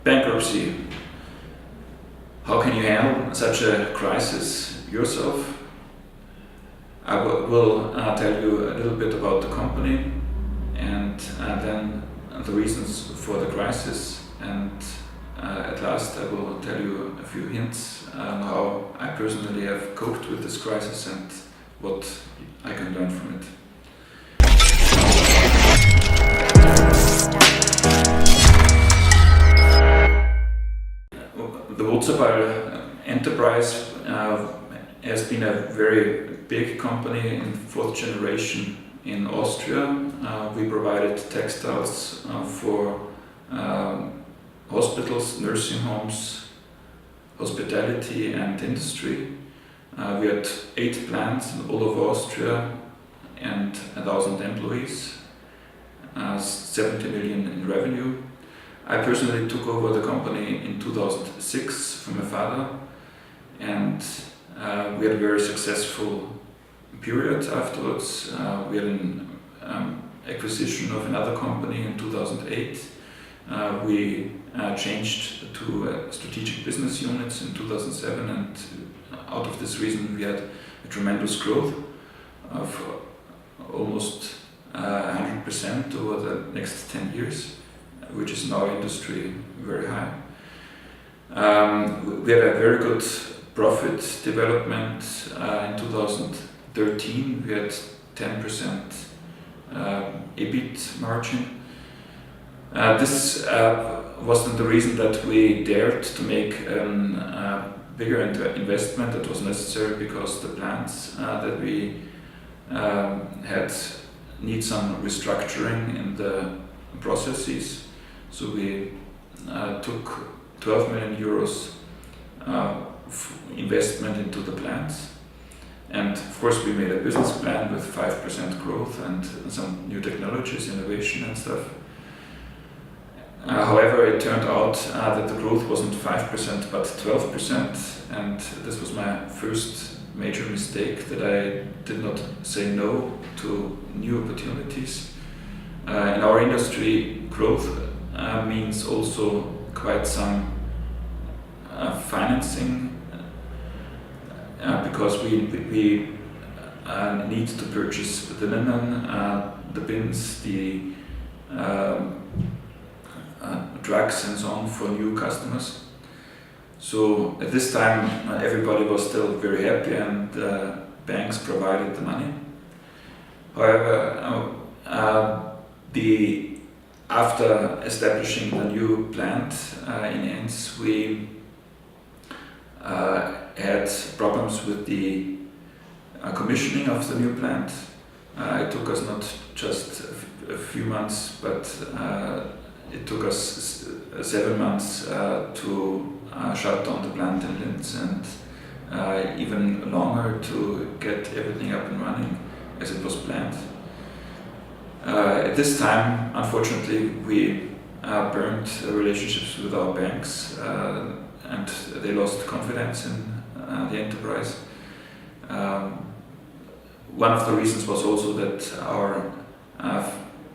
Bankruptcy. How can you handle such a crisis yourself? I will tell you a little bit about the company and then the reasons for the crisis, and at last I will tell you a few hints on how I personally have coped with this crisis and what I can learn from it. The Wurzabal enterprise has been a very big company in fourth generation in Austria. We provided textiles for hospitals, nursing homes, hospitality and industry. We had 8 plants in all of Austria and 1,000 employees, 70 million in revenue. I personally took over the company in 2006 from my father, and we had a very successful period afterwards. We had an acquisition of another company in 2008. We changed to strategic business units in 2007, and out of this reason we had a tremendous growth of almost 100% over the next 10 years, which is in our industry very high. We had a very good profit development. In 2013 we had 10% EBIT margin. This wasn't the reason that we dared to make a bigger investment that was necessary, because the plants that we had need some restructuring in the processes. So we took 12 million euros investment into the plants, and of course we made a business plan with 5% growth and some new technologies, innovation and stuff. However, it turned out that the growth wasn't 5% but 12%, and this was my first major mistake, that I did not say no to new opportunities. In our industry, growth means also quite some financing, because we need to purchase the linen, the bins, the drugs and so on for new customers. So at this time everybody was still very happy, and banks provided the money. However, after establishing the new plant in Enns, we had problems with the commissioning of the new plant. It took us not just a few months, but it took us 7 months to shut down the plant in Linz, and even longer to get everything up and running as it was planned. At this time, unfortunately, we burned relationships with our banks, and they lost confidence in the enterprise. One of the reasons was also that our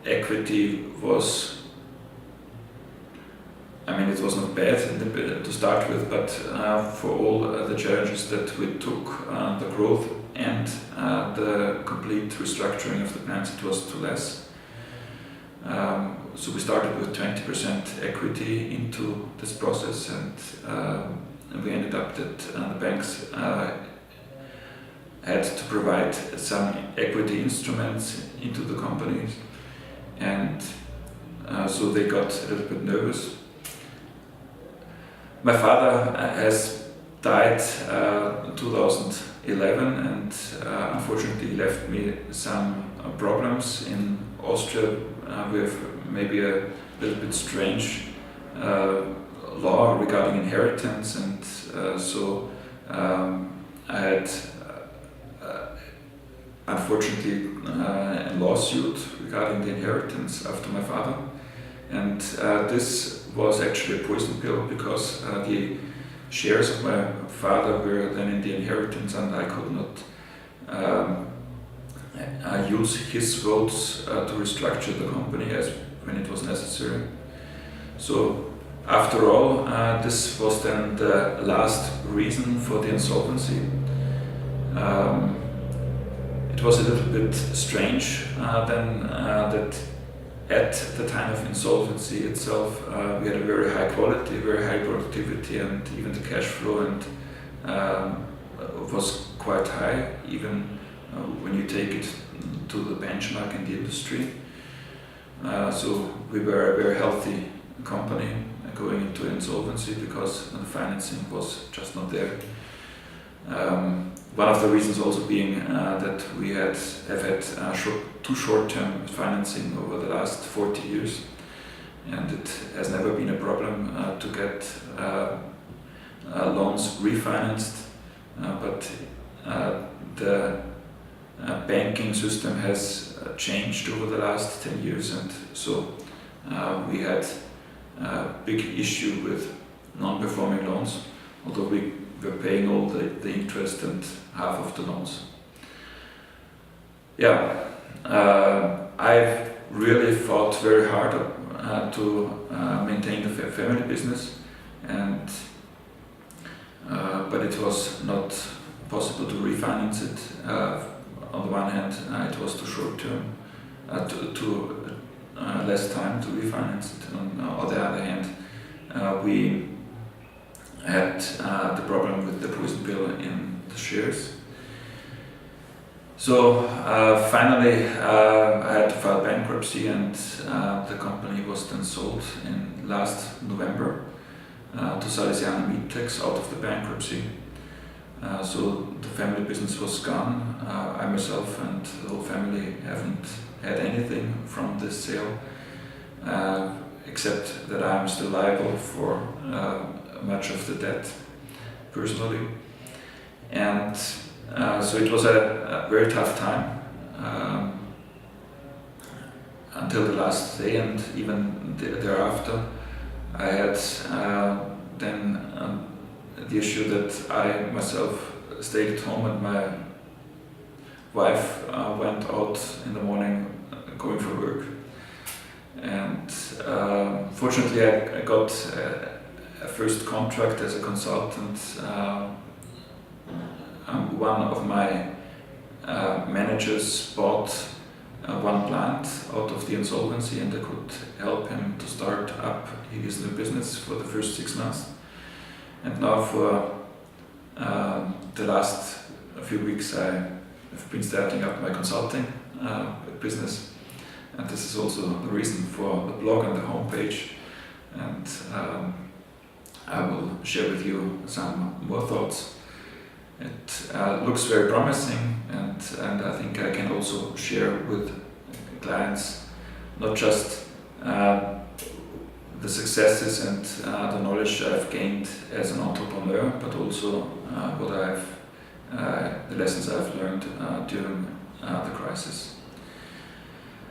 equity was, it was not bad to start with, but for all the challenges that we took, the growth and the complete restructuring of the plants, it was too less. So we started with 20% equity into this process, and we ended up that the banks had to provide some equity instruments into the companies, and so they got a little bit nervous. My father has died in 2011, and unfortunately left me some problems in Austria. We have maybe a little bit strange law regarding inheritance, and so I had unfortunately a lawsuit regarding the inheritance after my father, and this was actually a poison pill, because the shares of my father were then in the inheritance, and I could not use his votes to restructure the company as when it was necessary. So after all, this was then the last reason for the insolvency. It was a little bit strange then that at the time of insolvency itself, we had a very high quality, very high productivity, and even the cash flow and was quite high, even when you take it to the benchmark in the industry. So we were a very healthy company going into insolvency because the financing was just not there. One of the reasons also being that we have had too short-term financing over the last 40 years, and it has never been a problem to get loans refinanced, but the banking system has changed over the last 10 years, and so we had a big issue with non-performing loans, although we were paying all the interest and half of the loans. Yeah, I've really fought very hard to maintain the family business, and but it was not possible to refinance it. On the one hand, it was too short term, too less time to refinance it. On the other hand, we had the problem with the poison pill in the shares. So finally I had to file bankruptcy, and the company was then sold in last November to Salesiana Meattex out of the bankruptcy. So the family business was gone. I myself and the whole family haven't had anything from this sale, except that I'm still liable for much of the debt personally. And so it was a very tough time until the last day, and even thereafter I had then the issue that I myself stayed at home and my wife went out in the morning going for work. And fortunately I got a first contract as a consultant. One of my managers bought one plant out of the insolvency, and I could help him to start up his new business for the first 6 months. And now for the last few weeks I have been starting up my consulting business, and this is also the reason for the blog and the homepage, and I will share with you some more thoughts. It looks very promising, and I think I can also share with clients not just the successes and the knowledge I've gained as an entrepreneur, but also the lessons I've learned during the crisis.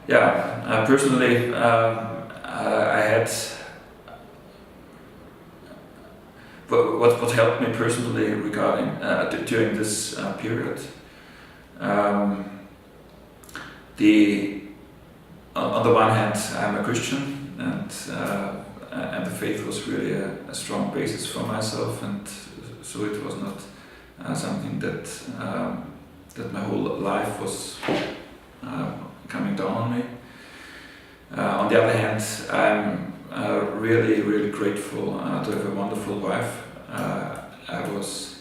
Yeah, personally, I had what helped me personally regarding during this period. On the one hand, I'm a Christian, and the faith was really a strong basis for myself, and so it was not something that my whole life was coming down on me. On the other hand, I'm really, really grateful to have a wonderful wife. I was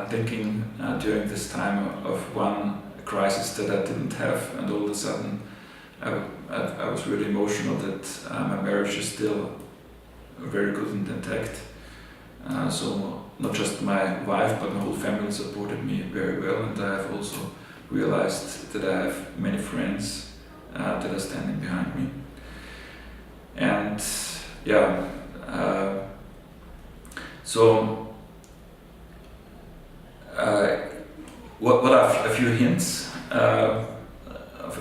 thinking during this time of one crisis that I didn't have, and all of a sudden I was really emotional that my marriage is still very good and intact. So not just my wife, but my whole family supported me very well, and I have also realized that I have many friends that are standing behind me. And yeah, so what are a few hints?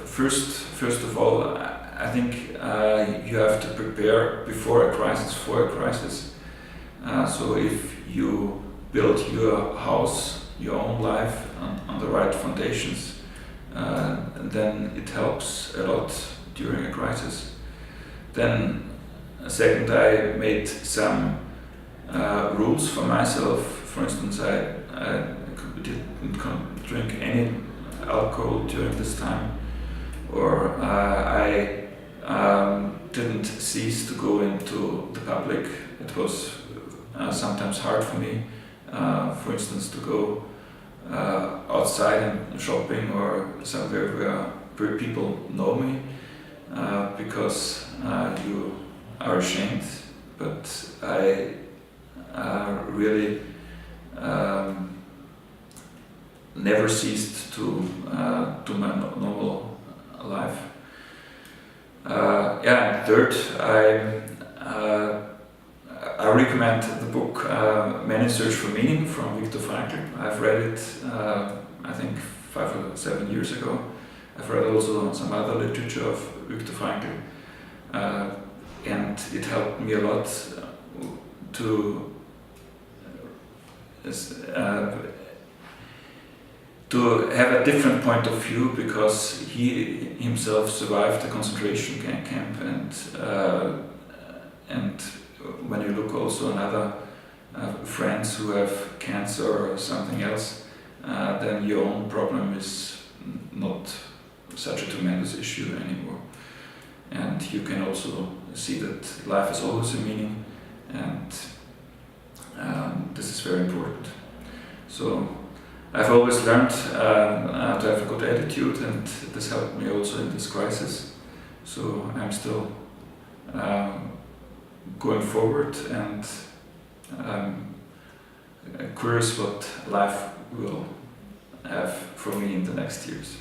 First of all, I think you have to prepare before a crisis for a crisis. So if you build your house, your own life on the right foundations, then it helps a lot during a crisis. Then Second, I made some rules for myself. For instance, I didn't drink any alcohol during this time, or I didn't cease to go into the public. It was sometimes hard for me, for instance, to go outside and shopping or somewhere where people know me, because you are ashamed. But I really never ceased to do my normal life. And third, I recommend the book Man's Search for Meaning from Viktor Frankl. I've read it, I think 5 or 7 years ago. I've read also some other literature of Viktor Frankl, and it helped me a lot to have a different point of view, because he himself survived the concentration camp, and when you look also on other friends who have cancer or something else, then your own problem is not such a tremendous issue anymore, and you can also see that life has always a meaning, and this is very important. So I've always learned to have a good attitude, and this helped me also in this crisis. So I'm still going forward, and I'm curious what life will have for me in the next years.